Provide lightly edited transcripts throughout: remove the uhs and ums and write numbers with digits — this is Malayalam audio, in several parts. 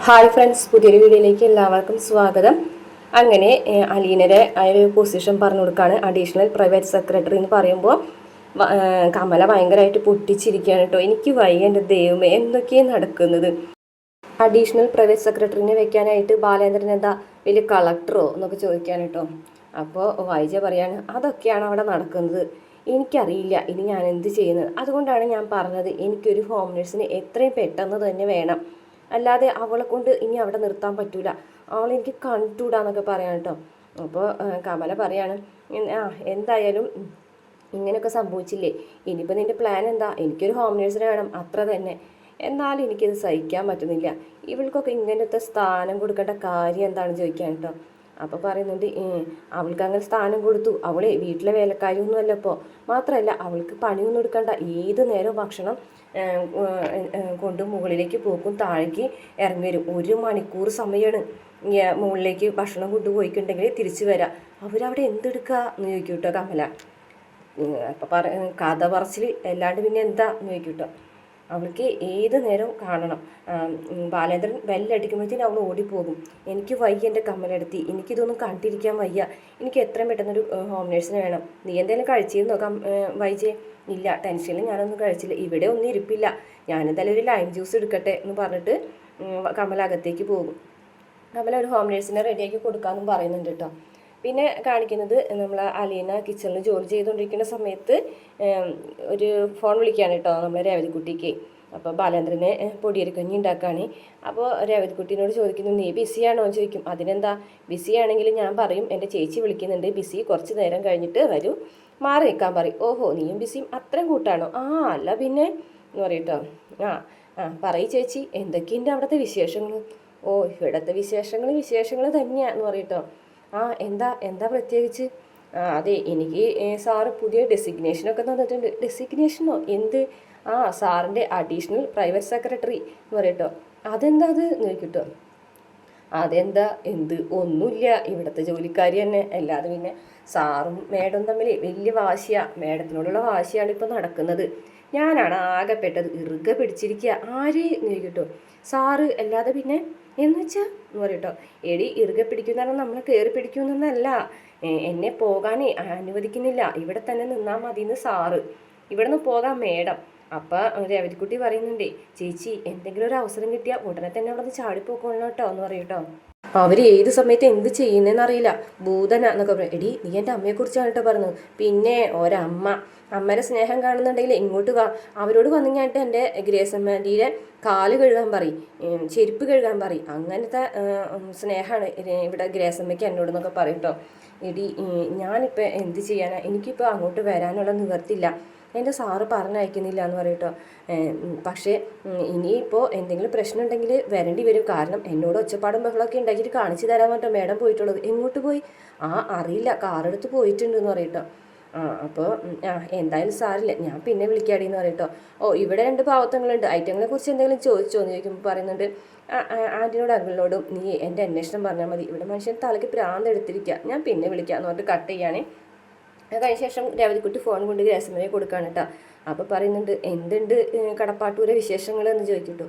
ഹായ് ഫ്രണ്ട്സ്, പുതിയൊരു വീഡിയോയിലേക്ക് എല്ലാവർക്കും സ്വാഗതം. അങ്ങനെ അലീനയുടെ ആ ഒരു പൊസിഷൻ പറഞ്ഞു കൊടുക്കുകയാണ്. അഡീഷണൽ പ്രൈവറ്റ് സെക്രട്ടറി എന്ന് പറയുമ്പോൾ കമല ഭയങ്കരമായിട്ട് പൊട്ടിച്ചിരിക്കുകയാണ് കേട്ടോ. എനിക്ക് വയ്യ, എൻ്റെ ദൈവമേ, എന്തൊക്കെയാണ് നടക്കുന്നത്? അഡീഷണൽ പ്രൈവറ്റ് സെക്രട്ടറിനെ വെക്കാനായിട്ട് ബാലേന്ദ്രൻ എന്താ വലിയ കളക്ടറോ എന്നൊക്കെ ചോദിക്കാൻ കേട്ടോ. അപ്പോൾ വൈജ പറയാണ്, അതൊക്കെയാണ് അവിടെ നടക്കുന്നത്, എനിക്കറിയില്ല ഇനി ഞാൻ എന്ത് ചെയ്യുന്നത്. അതുകൊണ്ടാണ് ഞാൻ പറഞ്ഞത്, എനിക്കൊരു ഹോം നേഴ്സിന് എത്രയും പെട്ടെന്ന് തന്നെ വേണം, അല്ലാതെ അവളെ കൊണ്ട് ഇനി അവിടെ നിർത്താൻ പറ്റൂല, അവളെനിക്ക് കണ്ടുകൂടാന്നൊക്കെ പറയാൻ കേട്ടോ. അപ്പോൾ കമല പറയാണ്, എന്തായാലും ഇങ്ങനെയൊക്കെ സംഭവിച്ചില്ലേ, ഇനിയിപ്പോൾ നിൻ്റെ പ്ലാൻ എന്താ? എനിക്കൊരു ഹോം നേഴ്സിനെ വേണം, അത്ര തന്നെ. എന്നാലും എനിക്കിത് സഹിക്കാൻ പറ്റുന്നില്ല, ഇവൾക്കൊക്കെ ഇങ്ങനത്തെ സ്ഥാനം കൊടുക്കേണ്ട കാര്യം എന്താണെന്ന് ചോദിക്കാൻ കേട്ടോ. അപ്പോൾ പറയുന്നുണ്ട്, അവൾക്ക് അങ്ങനെ സ്ഥാനം കൊടുത്തു, അവളെ വീട്ടിലെ വേലക്കാരിയൊന്നും അല്ല ഇപ്പോൾ. മാത്രമല്ല അവൾക്ക് പണിയൊന്നും എടുക്കണ്ട, ഏത് നേരവും ഭക്ഷണം കൊണ്ട് മുകളിലേക്ക് പോക്കും താഴേക്ക് ഇറങ്ങി വരും. 1 മണിക്കൂർ സമയമാണ് മുകളിലേക്ക് ഭക്ഷണം കൊണ്ടുപോയിട്ടുണ്ടെങ്കിൽ തിരിച്ചു വരാം. അവരവിടെ എന്തെടുക്കുക എന്ന് ചോദിക്കും കേട്ടോ കമല. അപ്പം കഥ പറച്ചിൽ അല്ലാണ്ട് പിന്നെ എന്താ എന്ന് ചോദിക്കും കേട്ടോ. അവൾക്ക് ഏത് നേരം കാണണം. ബാലേന്ദ്രൻ ബെല്ലടിക്കുമ്പോഴത്തേനും അവൾ ഓടിപ്പോകും. എനിക്ക് വയ്യ എൻ്റെ കമ്മലെടുത്തി, എനിക്കിതൊന്നും കണ്ടിരിക്കാൻ വയ്യ, എനിക്ക് എത്രയും പെട്ടെന്നൊരു ഹോം നേഴ്സിനെ വേണം. നീ എന്തെങ്കിലും കഴിച്ചിരുന്നോ വൈജെ? ഇല്ല, ടെൻഷനിൽ ഞാനൊന്നും കഴിച്ചില്ല, ഇവിടെ ഒന്നും ഇരിപ്പില്ല, ഞാനെന്തായാലും ഒരു ലൈം ജ്യൂസ് എടുക്കട്ടെ എന്ന് പറഞ്ഞിട്ട് കമല അകത്തേക്ക് പോകും. കമല ഒരു ഹോം നേഴ്സിനെ റെഡിയാക്കി കൊടുക്കാമെന്നും പറയുന്നുണ്ട് കേട്ടോ. പിന്നെ കാണിക്കുന്നത് നമ്മൾ അലീന കിച്ചണിൽ ജോലി ചെയ്തുകൊണ്ടിരിക്കുന്ന സമയത്ത് ഒരു ഫോൺ വിളിക്കുകയാണ് കേട്ടോ നമ്മളെ രേവതിക്കുട്ടിക്ക്. അപ്പോൾ ബാലേന്ദ്രനെ പൊടിയരിക്കഞ്ഞി ഉണ്ടാക്കുകയാണ്. അപ്പോൾ രേവതിക്കുട്ടീനോട് ചോദിക്കുന്നു, നീ ബിസിയാണോ എന്ന് ചോദിക്കും. അതിനെന്താ, ബിസിയാണെങ്കിൽ ഞാൻ പറയും എൻ്റെ ചേച്ചി വിളിക്കുന്നുണ്ട്, ബിസി കുറച്ച് നേരം കഴിഞ്ഞിട്ട് വരൂ, മാറി നിൽക്കാൻ പറയും. ഓഹോ, നീയും ബിസിയും അത്രയും കൂട്ടാണോ? അല്ല പിന്നെ എന്ന് പറയട്ടോ. പറയ് ചേച്ചി, എന്തൊക്കെയുണ്ട് അവിടുത്തെ വിശേഷങ്ങൾ? ഇവിടുത്തെ വിശേഷങ്ങൾ തന്നെയാന്ന് പറയട്ടോ. എന്താ എന്താ പ്രത്യേകിച്ച്? അതെ, എനിക്ക് സാറ് പുതിയ ഡെസിഗ്നേഷനൊക്കെ തന്നിട്ടുണ്ട്. ഡെസിഗ്നേഷനോ? എന്ത്? സാറിൻ്റെ അഡീഷണൽ പ്രൈവറ്റ് സെക്രട്ടറി എന്ന് പറയട്ടോ. അതെന്താ അത് എന്ന് ചോദിക്കട്ടോ. അതെന്താ എന്ത്? ഒന്നുമില്ല, ഇവിടുത്തെ ജോലിക്കാരി തന്നെ, അല്ലാതെ പിന്നെ സാറും മേഡം തമ്മിൽ വലിയ വാശിയാണ്, മേഡത്തിനോടുള്ള വാശിയാണ് ഇപ്പോൾ നടക്കുന്നത്. ഞാനാണ് ആകെപ്പെട്ടത്, ഇറുകെ പിടിച്ചിരിക്കുക. ആര് എന്ന് ചോദിക്കട്ടോ. സാറ്, അല്ലാതെ പിന്നെ എന്ന് വെച്ചാൽ എന്ന് പറയട്ടോ. എടി, ഇറുകെ പിടിക്കുന്ന നമ്മളെ കയറി പിടിക്കുന്നല്ല, എന്നെ പോകാനേ അനുവദിക്കുന്നില്ല, ഇവിടെ തന്നെ നിന്നാൽ മതിയെന്ന് സാറ്, ഇവിടെ നിന്ന് പോകാൻ മേഡം. അപ്പം രേവതിക്കുട്ടി പറയുന്നുണ്ടേ, ചേച്ചി എന്തെങ്കിലും ഒരു അവസരം കിട്ടിയാൽ ഉടനെ തന്നെ അവിടെ നിന്ന് ചാടിപ്പോക്കണം കേട്ടോ എന്ന് പറയട്ടോ. അവർ ഏത് സമയത്ത് എന്ത് ചെയ്യുന്നതെന്നറിയില്ല, ഭൂതന എന്നൊക്കെ പറയും. എടി, നീ എൻ്റെ അമ്മയെക്കുറിച്ചാണ് കേട്ടോ പറഞ്ഞത്. പിന്നെ അമ്മയുടെ സ്നേഹം കാണുന്നുണ്ടെങ്കിൽ ഇങ്ങോട്ട് വാ, അവരോട് വന്നു കഴിഞ്ഞിട്ട് എൻ്റെ ഗ്രേസമ്മേൻ്റെ കാല് കഴുകാൻ പറയും, ചെരുപ്പ് കഴുകാൻ പറയും, അങ്ങനത്തെ സ്നേഹമാണ് ഇവിടെ ഗ്രേസമ്മയ്ക്ക് എന്നോടെന്നൊക്കെ പറയും കേട്ടോ. എടി, ഞാനിപ്പോൾ എന്ത് ചെയ്യാനാ, എനിക്കിപ്പോൾ അങ്ങോട്ട് വരാനുള്ള നിവർത്തില്ല, എൻ്റെ സാറ് പറഞ്ഞയക്കുന്നില്ല എന്ന് പറയട്ടോ. പക്ഷേ ഇനിയിപ്പോൾ എന്തെങ്കിലും പ്രശ്നം ഉണ്ടെങ്കിൽ വരേണ്ടി വരും, കാരണം എന്നോട് ഒച്ചപ്പാടും ബഹളമൊക്കെ ഉണ്ടാക്കിയിട്ട് കാണിച്ചു തരാൻ പറ്റോ മേഡം പോയിട്ടുള്ളത്. എങ്ങോട്ട് പോയി? അറിയില്ല, കാറെടുത്ത് പോയിട്ടുണ്ടെന്ന് പറയട്ടോ. അപ്പോൾ എന്തായാലും സാറില്ല, ഞാൻ പിന്നെ വിളിക്കാടിയെന്ന് പറയട്ടോ. ഇവിടെ 2 പാവത്തങ്ങളുണ്ട്, ഐറ്റങ്ങളെ കുറിച്ച് എന്തെങ്കിലും ചോദിച്ചോ എന്ന് ചോദിക്കുമ്പോൾ പറയുന്നുണ്ട്, ആൻറ്റിനോടും അങ്കിളിനോടും നീ എൻ്റെ അന്വേഷണം പറഞ്ഞാൽ മതി, ഇവിടെ മനുഷ്യൻ തലയ്ക്ക് പ്രാന്ത് എടുത്തിരിക്കുക, ഞാൻ പിന്നെ വിളിക്കാം എന്ന് പറഞ്ഞിട്ട് കട്ട് ചെയ്യുകയാണ്. അതിന് ശേഷം രേവതിക്കുട്ടി ഫോൺ കൊണ്ട് ഗ്രേസമ്മയെ കൊടുക്കുകയാണ് കേട്ടോ. അപ്പോൾ പറയുന്നുണ്ട്, എന്തുണ്ട് കടപ്പാട്ടൂരെ വിശേഷങ്ങൾ എന്ന് ചോദിച്ചിട്ടു.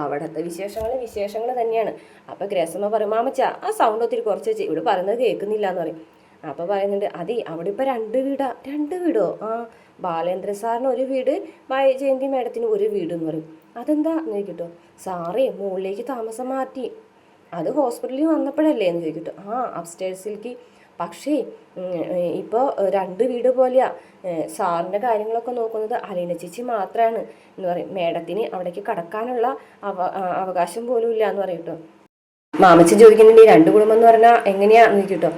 അവിടുത്തെ വിശേഷങ്ങൾ തന്നെയാണ്. അപ്പോൾ ഗ്രേസമ്മ പറയും, മാമച്ച ആ സൗണ്ട് ഒത്തിരി കുറച്ച് വെച്ച്, ഇവിടെ പറയുന്നത് കേൾക്കുന്നില്ല എന്ന് പറയും. അപ്പോൾ പറയുന്നുണ്ട്, അതെ അവിടെ ഇപ്പോൾ 2 വീടോ? ബാലേന്ദ്ര സാറിന് ഒരു വീട്, ജയന്തി മേഡത്തിന് ഒരു വീട് എന്ന് പറയും. അതെന്താ എന്ന് ചോദിക്കട്ടോ. സാറേ മുകളിലേക്ക് താമസം മാറ്റി, അത് ഹോസ്പിറ്റലിൽ വന്നപ്പോഴല്ലേ എന്ന് ചോദിക്കട്ടോ. അപ്സ്റ്റേഴ്സിലേക്ക്. പക്ഷേ ഇപ്പോൾ 2 വീട് പോലെയാ, സാറിൻ്റെ കാര്യങ്ങളൊക്കെ നോക്കുന്നത് അലീന ചേച്ചി മാത്രമാണ് എന്ന് പറയും. മേഡത്തിന് അവിടേക്ക് കടക്കാനുള്ള അവകാശം പോലും ഇല്ല എന്ന് പറയും കേട്ടോ. മാമച്ചൻ ചോദിക്കുന്നുണ്ട്, 2 കുടുംബം എന്ന് പറഞ്ഞാൽ എങ്ങനെയാന്ന് ചോദിക്കട്ടോ.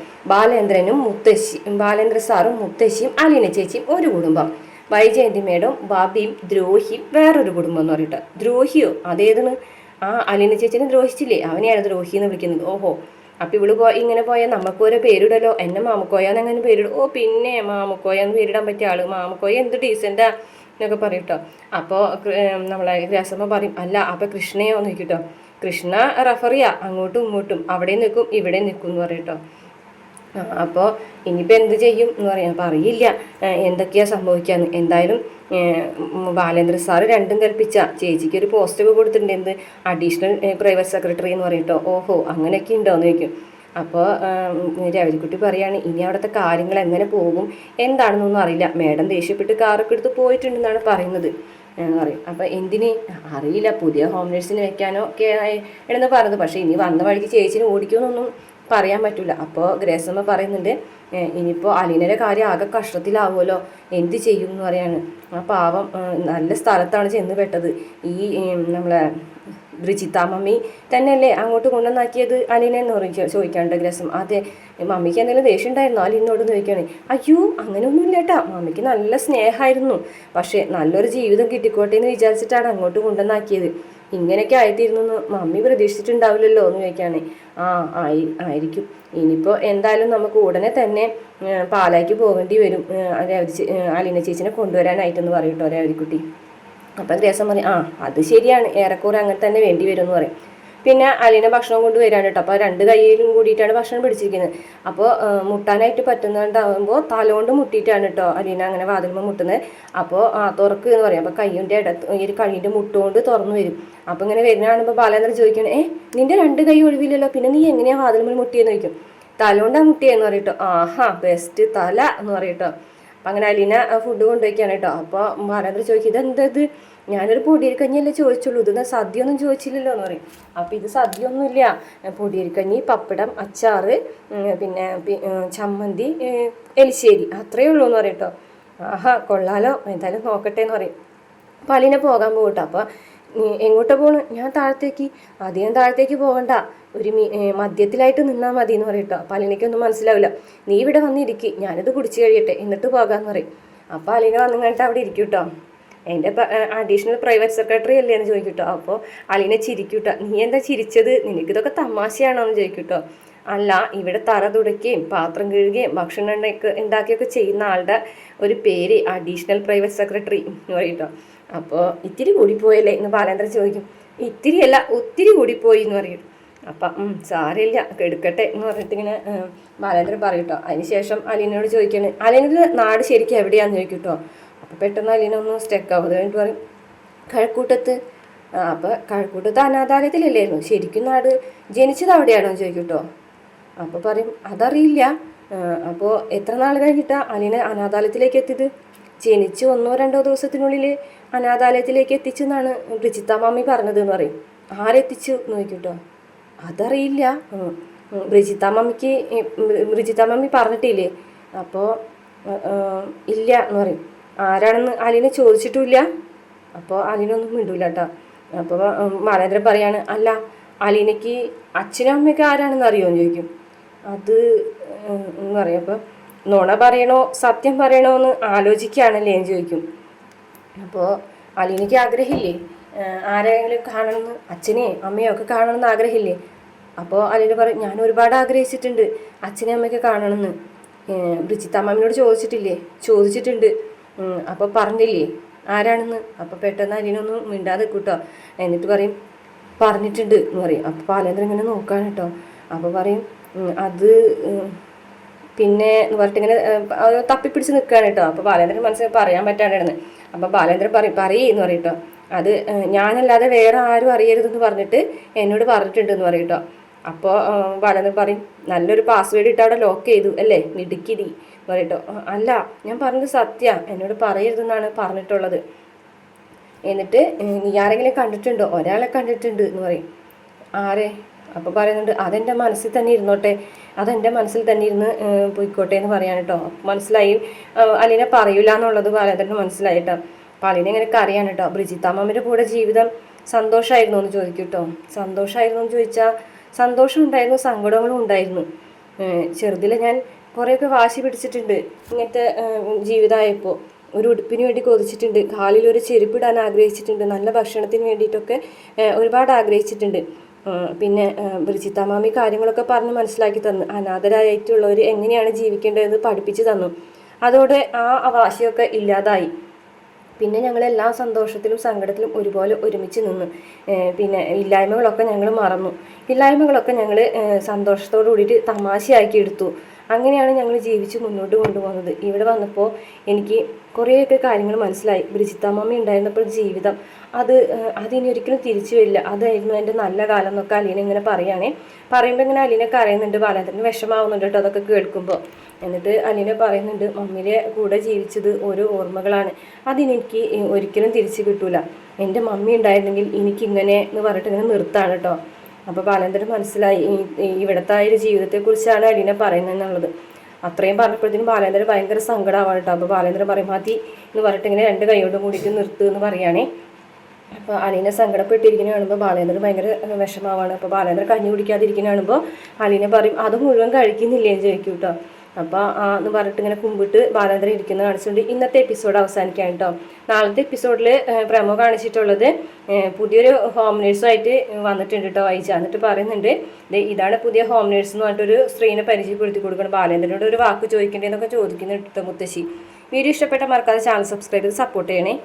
ബാലേന്ദ്ര സാറും മുത്തശ്ശിയും അലീന ചേച്ചിയും ഒരു കുടുംബം, വൈജയന്തി മേഡം ബാബിയും ദ്രോഹിയും വേറൊരു കുടുംബം എന്ന് പറയട്ടോ. ദ്രോഹിയോ? അതേതെന്ന്? അലീന ചേച്ചിനെ ദ്രോഹിച്ചില്ലേ, അവനെയാണ് ദ്രോഹി എന്ന് വിളിക്കുന്നത്. അപ്പം ഇവള് ഇങ്ങനെ പോയാൽ നമുക്ക് ഓരോ പേരിടല്ലോ, എന്നെ മാമുക്കോയാന്ന് അങ്ങനെ പേരിടും. പിന്നെ മാമുക്കോയാന്ന് പേരിടാൻ പറ്റിയ ആള്, മാമുക്കോയ എന്ത് ഡീസൻ്റാ എന്നൊക്കെ പറയും കേട്ടോ. അപ്പോൾ നമ്മളെ ഗ്രേസമ്മ പറയും, അല്ല അപ്പം കൃഷ്ണയോ എന്ന് ചോദിക്കട്ടോ. കൃഷ്ണ റഫറിയാ, അങ്ങോട്ടും ഇങ്ങോട്ടും അവിടെ നിൽക്കും ഇവിടെ നിൽക്കും എന്ന് പറയും കേട്ടോ. അപ്പോൾ ഇനിയിപ്പോൾ എന്ത് ചെയ്യും എന്ന് പറയാം. അപ്പോൾ അറിയില്ല എന്തൊക്കെയാണ് സംഭവിക്കാന്ന്. എന്തായാലും ബാലേന്ദ്ര സാറ് രണ്ടും കൽപ്പിച്ച ചേച്ചിക്ക് ഒരു പോസ്റ്റൊക്കെ കൊടുത്തിട്ടുണ്ട്, എന്ത് അഡീഷണൽ പ്രൈവറ്റ് സെക്രട്ടറി എന്ന് പറയട്ടോ. ഓഹോ അങ്ങനെയൊക്കെ ഉണ്ടോ എന്ന് ചോദിക്കും. അപ്പോൾ രവതിക്കുട്ടി പറയാണ് ഇനി അവിടുത്തെ കാര്യങ്ങൾ എങ്ങനെ പോകും എന്താണെന്നൊന്നും അറിയില്ല, മേഡം ദേഷ്യപ്പെട്ട് കാറൊക്കെ എടുത്ത് പോയിട്ടുണ്ടെന്നാണ് പറയുന്നത് എന്ന് പറയും. അപ്പോൾ എന്തിന് അറിയില്ല, പുതിയ ഹോം നേഴ്സിന് വെക്കാനോ ഒക്കെ എന്ന് പറയുന്നത്. പക്ഷേ ഇനി വന്ന വഴിക്ക് ചേച്ചിന് ഓടിക്കുമെന്നൊന്നും പറയാൻ പറ്റില്ല. അപ്പോൾ ഗ്രേസമ്മ പറയുന്നുണ്ട് ഇനിയിപ്പോൾ അലീനയുടെ കാര്യം ആകെ കഷ്ടത്തിലാവുമല്ലോ, എന്ത് ചെയ്യും എന്ന് പറയാണ്. ആ പാവം നല്ല സ്ഥലത്താണ് ചെന്ന് പെട്ടത്. ഈ നമ്മളെ ബ്രിജിത്ത മമ്മി തന്നെയല്ലേ അങ്ങോട്ട് കൊണ്ടുവന്നാക്കിയത് അലീനെന്ന് ചോദിക്കാണ്ട് ഗ്രസം. അതെ, മമ്മിക്ക് എന്തെങ്കിലും ദേഷ്യം ഉണ്ടായിരുന്നോ അലീനോട് ചോദിക്കുകയാണ്. അയ്യോ അങ്ങനെയൊന്നുമില്ല കേട്ടാ, മമ്മിക്ക് നല്ല സ്നേഹമായിരുന്നു, പക്ഷേ നല്ലൊരു ജീവിതം കിട്ടിക്കോട്ടെ എന്ന് വിചാരിച്ചിട്ടാണ് അങ്ങോട്ട് കൊണ്ടുവന്നാക്കിയത്. ഇങ്ങനെയൊക്കെ ആയിത്തീരുന്നു മമ്മി പ്രതീക്ഷിച്ചിട്ടുണ്ടാവില്ലല്ലോ എന്ന് ചോദിക്കുകയാണ്. ആയിരിക്കും. ഇനിയിപ്പോൾ എന്തായാലും നമുക്ക് ഉടനെ തന്നെ പാലായ്ക്ക് പോകേണ്ടി വരും അലീന ചേച്ചിനെ കൊണ്ടുവരാനായിട്ടെന്ന് പറയും കേട്ടോ രവതിക്കുട്ടി. അപ്പം ഗ്രേസം പറയും അത് ശരിയാണ്, ഏറെക്കുറെ അങ്ങനെ തന്നെ വേണ്ടി വരും എന്ന് പറയും. പിന്നെ അലീന ഭക്ഷണം കൊണ്ട് വരാണ് കേട്ടോ. അപ്പോൾ രണ്ട് കൈയിലും കൂടിയിട്ടാണ് ഭക്ഷണം പിടിച്ചിരിക്കുന്നത്. അപ്പോൾ മുട്ടാനായിട്ട് പറ്റുന്നുണ്ടാകുമ്പോൾ തലോണ്ട് മുട്ടിയിട്ടാണ് കേട്ടോ അലീന അങ്ങനെ വാതിലുമ്പോൾ മുട്ടുന്നത്. അപ്പോൾ തുറക്ക് എന്ന് പറയും. അപ്പോൾ കൈയിൻ്റെ ഈ ഒരു കൈയിൻ്റെ മുട്ടുകൊണ്ട് തുറന്നു വരും. അപ്പോൾ ഇങ്ങനെ വരുന്നതാണുമ്പോൾ ബാലേന്ദ്രൻ ചോദിക്കണേ നിന്റെ രണ്ട് കൈ ഒഴിവില്ലല്ലോ, പിന്നെ നീ എങ്ങനെയാണ് വാതിലുമ്പോൾ മുട്ടിയെന്ന് ചോദിക്കും. തലോണ്ടാ മുട്ടിയെന്ന് പറയട്ടോ. ബെസ്റ്റ് തല എന്ന് പറയട്ടോ. അപ്പം അങ്ങനെ അലീന ഫുഡ് കൊണ്ടുവയ്ക്കാണ് കേട്ടോ. അപ്പോൾ ബാലേന്ദ്രൻ ചോദിക്കും ഇതെന്തത്, ഞാനൊരു പൊടിയരിക്കഞ്ഞിയല്ലേ ചോദിച്ചുള്ളൂ, ഇത് സദ്യ ഒന്നും ചോദിച്ചില്ലല്ലോ എന്ന് പറയും. അപ്പോൾ ഇത് സദ്യ ഒന്നുമില്ല, പൊടിയരിക്കഞ്ഞി, പപ്പടം, അച്ചാറ്, പിന്നെ ചമ്മന്തി, എലിശ്ശേരി, അത്രയേ ഉള്ളൂ എന്ന് പറയും കേട്ടോ. കൊള്ളാലോ, എന്തായാലും നോക്കട്ടെ എന്ന് പറയും. അപ്പോൾ അലീന പോകാൻ പോകട്ടോ. അപ്പോൾ എങ്ങോട്ടാ പോകണം, ഞാൻ താഴത്തേക്ക്, അധികം താഴത്തേക്ക് പോകണ്ട, ഒരു മദ്യത്തിലായിട്ട് നിന്നാൽ മതി എന്ന് പറയും കേട്ടോ. അപ്പോൾ അലീനയ്ക്കൊന്നും മനസ്സിലാവില്ല. നീ ഇവിടെ വന്നിരിക്കും, ഞാനിത് കുടിച്ച് കഴിയട്ടെ എന്നിട്ട് പോകാമെന്ന് പറയും. അപ്പോൾ അലീന വന്നു കഴിഞ്ഞിട്ട് അവിടെ ഇരിക്കും കേട്ടോ. എൻ്റെ അഡീഷണൽ പ്രൈവറ്റ് സെക്രട്ടറി അല്ലേ എന്ന് ചോദിക്കും കേട്ടോ. അപ്പോൾ അലീന ചിരിക്കും കേട്ടോ. നീ എന്താ ചിരിച്ചത്, നിനക്കിതൊക്കെ തമാശയാണോ എന്ന് ചോദിക്കും കേട്ടോ. അല്ല, ഇവിടെ തറ തുടയ്ക്കുകയും പാത്രം കഴുകുകയും ഭക്ഷണം ഉണ്ടാക്കിയൊക്കെ ചെയ്യുന്ന ആളുടെ ഒരു പേര് അഡീഷണൽ പ്രൈവറ്റ് സെക്രട്ടറി എന്ന് പറയും കേട്ടോ. അപ്പോൾ ഇത്തിരി കൂടിപ്പോയല്ലേ എന്ന് ബാലേന്ദ്രൻ ചോദിക്കും. ഇത്തിരിയല്ല ഒത്തിരി കൂടിപ്പോയി എന്ന് പറയും. അപ്പം സാരമില്ല കെടുക്കട്ടെ എന്ന് പറഞ്ഞിട്ട് ഇങ്ങനെ ബാലേന്ദ്രൻ പറയും കേട്ടോ. അതിനുശേഷം അലീനയോട് ചോദിക്കുകയാണ് അലീനയുടെ നാട് ശരിക്കും എവിടെയാണെന്ന് ചോദിക്കും കേട്ടോ. അപ്പോൾ പെട്ടെന്ന് അലീന ഒന്ന് സ്റ്റെക്കാവും. അത് കഴിഞ്ഞിട്ട് പറയും കഴക്കൂട്ടത്ത്. അപ്പോൾ കഴക്കൂട്ടത്ത് അനാഥാലയത്തിലല്ലായിരുന്നു ശരിക്കും നാട്, ജനിച്ചത് അവിടെയാണോ എന്ന് ചോദിക്കും കേട്ടോ. അപ്പോൾ പറയും അതറിയില്ല. അപ്പോൾ എത്ര നാൾ കഴിഞ്ഞിട്ടാണ് അലീന അനാഥാലയത്തിലേക്ക് എത്തിയത്? ജനിച്ച് 1-2 ദിവസത്തിനുള്ളിൽ അനാഥാലയത്തിലേക്ക് എത്തിച്ചെന്നാണ് ബ്രിജിത്ത മമ്മി പറഞ്ഞത് എന്ന് പറയും. ആരെത്തിച്ചു എന്ന് ചോദിക്കും കേട്ടോ. അതറിയില്ല, ബ്രിജിത്ത മമ്മി പറഞ്ഞിട്ടില്ലേ? അപ്പോൾ ഇല്ല എന്ന് പറയും. ആരാണെന്ന് അലീന ചോദിച്ചിട്ടുമില്ല. അപ്പോൾ അലീനൊന്നും മിണ്ടൂല കേട്ടോ. അപ്പോൾ ബാലേന്ദ്രൻ പറയാണ് അല്ല അലീനയ്ക്ക് അച്ഛനും അമ്മയൊക്കെ ആരാണെന്ന് അറിയുമോ എന്ന് ചോദിക്കും. അത് എന്ന് പറയും. അപ്പോൾ നുണ പറയണോ സത്യം പറയണോ എന്ന് ആലോചിക്കുകയാണല്ലേ എന്ന് ചോദിക്കും. അപ്പോൾ അലീനയ്ക്ക് ആഗ്രഹമില്ലേ ആരെങ്കിലും കാണണമെന്ന്, അച്ഛനെയും അമ്മയോ ഒക്കെ കാണണമെന്ന് ആഗ്രഹമില്ലേ? അപ്പോൾ അലീന പറയും ഞാൻ ഒരുപാട് ആഗ്രഹിച്ചിട്ടുണ്ട് അച്ഛനെയും അമ്മയൊക്കെ കാണണമെന്ന്. ബ്രിജിത്ത അമ്മയോട് ചോദിച്ചിട്ടുണ്ട്. അപ്പോൾ പറഞ്ഞില്ലേ ആരാണെന്ന്? അപ്പോൾ പെട്ടെന്ന് അലീനൊന്നും മിണ്ടാതെ കൂട്ടോ. എന്നിട്ട് പറയും പറഞ്ഞിട്ടുണ്ട് എന്ന് പറയും. അപ്പോൾ ബാലേന്ദ്രൻ ഇങ്ങനെ നോക്കാൻ കേട്ടോ. അപ്പോൾ പറയും അത് പിന്നെ എന്ന് പറഞ്ഞിട്ട് ഇങ്ങനെ തപ്പിപ്പിടിച്ച് നിൽക്കുകയാണ് കേട്ടോ. അപ്പോൾ ബാലേന്ദ്രൻ മനസ്സിൽ പറയാൻ പറ്റാണ്ടായിരുന്നു. അപ്പോൾ ബാലേന്ദ്രൻ പറയെന്ന് പറയും കേട്ടോ. അത് ഞാനല്ലാതെ വേറെ ആരും അറിയരുതെന്ന് പറഞ്ഞിട്ട് എന്നോട് പറഞ്ഞിട്ടുണ്ടെന്ന് പറയും കേട്ടോ. അപ്പോൾ ബാലേന്ദ്രൻ പറയും നല്ലൊരു പാസ്വേഡ് ഇട്ട് അവിടെ ലോക്ക് ചെയ്തു അല്ലേ മിടുക്കിരി എന്ന് പറയും കേട്ടോ. അല്ല ഞാൻ പറഞ്ഞത് സത്യ, എന്നോട് പറയരുതെന്നാണ് പറഞ്ഞിട്ടുള്ളത്. എന്നിട്ട് നീ ആരെങ്കിലും കണ്ടിട്ടുണ്ടോ? ഒരാളെ കണ്ടിട്ടുണ്ട് എന്ന് പറയും. ആരെ? അപ്പോൾ പറയുന്നുണ്ട് അതെൻ്റെ മനസ്സിൽ തന്നെ ഇരുന്നോട്ടെ, അതെൻ്റെ മനസ്സിൽ തന്നെ ഇരുന്ന് പോയിക്കോട്ടെ എന്ന് പറയാൻ കേട്ടോ. മനസ്സിലായി അലീന പറയൂല എന്നുള്ളത് ബാലേന്ദ്രന് മനസ്സിലായി കേട്ടോ. അപ്പോൾ അലീന ഇങ്ങനെയൊക്കെ അറിയാൻ കേട്ടോ. ബ്രിജിത്ത അമ്മമ്മയുടെ കൂടെ ജീവിതം സന്തോഷമായിരുന്നു എന്ന് ചോദിക്കും കേട്ടോ. സന്തോഷമായിരുന്നു എന്ന് ചോദിച്ചാൽ സന്തോഷം ഉണ്ടായിരുന്നു, സങ്കടങ്ങളും ഉണ്ടായിരുന്നു. ചെറുതിൽ ഞാൻ കുറേയൊക്കെ വാശി പിടിച്ചിട്ടുണ്ട്. ഇങ്ങനത്തെ ജീവിതമായപ്പോൾ ഒരു ഉടുപ്പിന് വേണ്ടി കൊതിച്ചിട്ടുണ്ട്, കാലിലൊരു ചെരുപ്പിടാൻ ആഗ്രഹിച്ചിട്ടുണ്ട്, നല്ല ഭക്ഷണത്തിന് വേണ്ടിയിട്ടൊക്കെ ഒരുപാട് ആഗ്രഹിച്ചിട്ടുണ്ട്. പിന്നെ ബ്രിജിത്ത മാമി കാര്യങ്ങളൊക്കെ പറഞ്ഞ് മനസ്സിലാക്കി തന്നു. അനാഥരായിട്ടുള്ളവർ എങ്ങനെയാണ് ജീവിക്കേണ്ടതെന്ന് പഠിപ്പിച്ച് തന്നു. അതോടെ ആ വാശിയൊക്കെ ഇല്ലാതായി. പിന്നെ ഞങ്ങളെല്ലാ സന്തോഷത്തിലും സങ്കടത്തിലും ഒരുപോലെ ഒരുമിച്ച് നിന്നു. പിന്നെ ഇല്ലായ്മകളൊക്കെ ഞങ്ങൾ മറന്നു. ഇല്ലായ്മകളൊക്കെ ഞങ്ങൾ സന്തോഷത്തോടു കൂടിയിട്ട് തമാശയാക്കി എടുത്തു. അങ്ങനെയാണ് ഞങ്ങൾ ജീവിച്ച് മുന്നോട്ട് കൊണ്ടുപോകുന്നത്. ഇവിടെ വന്നപ്പോൾ എനിക്ക് കുറേയൊക്കെ കാര്യങ്ങൾ മനസ്സിലായി. ബ്രിജിത്താമ്മ ഉണ്ടായിരുന്നപ്പോൾ ജീവിതം അതിനി ഒരിക്കലും തിരിച്ചു വരില്ല, അതായിരുന്നു എൻ്റെ നല്ല കാലം എന്നൊക്കെ അലീന ഇങ്ങനെ പറയുകയാണേ. പറയുമ്പോൾ ഇങ്ങനെ അലീനൊക്കെ അറിയുന്നുണ്ട്, ബാലേന്ദ്രന് വിഷമാവുന്നുണ്ട് കേട്ടോ അതൊക്കെ കേൾക്കുമ്പോൾ. എന്നിട്ട് അലീന പറയുന്നുണ്ട്, മമ്മിയുടെ കൂടെ ജീവിച്ചത് ഓരോ ഓർമ്മകളാണ്, അതിനെനിക്ക് ഒരിക്കലും തിരിച്ചു കിട്ടൂല. എൻ്റെ മമ്മി ഉണ്ടായിരുന്നെങ്കിൽ എനിക്കിങ്ങനെ എന്ന് പറഞ്ഞിട്ട് ഇങ്ങനെ നിർത്താണ് കേട്ടോ. അപ്പോൾ ബാലേന്ദ്രൻ മനസ്സിലായി ഇവിടുത്തെ ആ ഒരു ജീവിതത്തെക്കുറിച്ചാണ് അലീന പറയുന്നത് എന്നുള്ളത്. അത്രയും പറഞ്ഞപ്പോഴത്തേനും ബാലേന്ദ്രൻ ഭയങ്കര സങ്കടമാവാണ് കേട്ടോ. അപ്പോൾ ബാലേന്ദ്രൻ പറയും മതി എന്ന് പറഞ്ഞിട്ട് ഇങ്ങനെ 2 കൈയോടും കൂടിയിട്ട് നിർത്തുക എന്ന് പറയുകയാണേ. അപ്പോൾ അലീന സങ്കടപ്പെട്ടിരിക്കുന്ന കാണുമ്പോൾ ബാലേന്ദ്രൻ ഭയങ്കര വിഷമാവാണ്. അപ്പോൾ ബാലേന്ദ്രൻ കഞ്ഞി കുടിക്കാതിരിക്കുന്ന കാണുമ്പോൾ അലീന പറയും അത് മുഴുവൻ കഴിക്കുന്നില്ലേ എന്ന് ചോദിക്കും കേട്ടോ. അപ്പോൾ എന്ന് പറഞ്ഞിട്ട് ഇങ്ങനെ കുമ്പിട്ട് ബാലേന്ദ്രൻ ഇരിക്കുന്ന കാണിച്ചുകൊണ്ട് ഇന്നത്തെ എപ്പിസോഡ് അവസാനിക്കാൻ കേട്ടോ. നാളത്തെ എപ്പിസോഡിൽ പ്രമോ കാണിച്ചിട്ടുള്ളത് പുതിയൊരു ഹോം നേഴ്സുമായിട്ട് വന്നിട്ടുണ്ട് കേട്ടോ വായിച്ച. എന്നിട്ട് പറയുന്നുണ്ട് ഇതാണ് പുതിയ ഹോം നേഴ്സ് എന്ന് പറഞ്ഞിട്ടൊരു സ്ത്രീനെ പരിചയപ്പെടുത്തി കൊടുക്കണം. ബാലേന്ദ്രനോട് ഒരു വാക്ക് ചോദിക്കേണ്ടതെന്നൊക്കെ ചോദിക്കുന്നുണ്ട് മുത്തശ്ശി. വീഡിയോ ഇഷ്ടപ്പെട്ട മറക്കാതെ ചാനൽ സബ്സ്ക്രൈബ് ചെയ്ത് സപ്പോർട്ട് ചെയ്യണേ.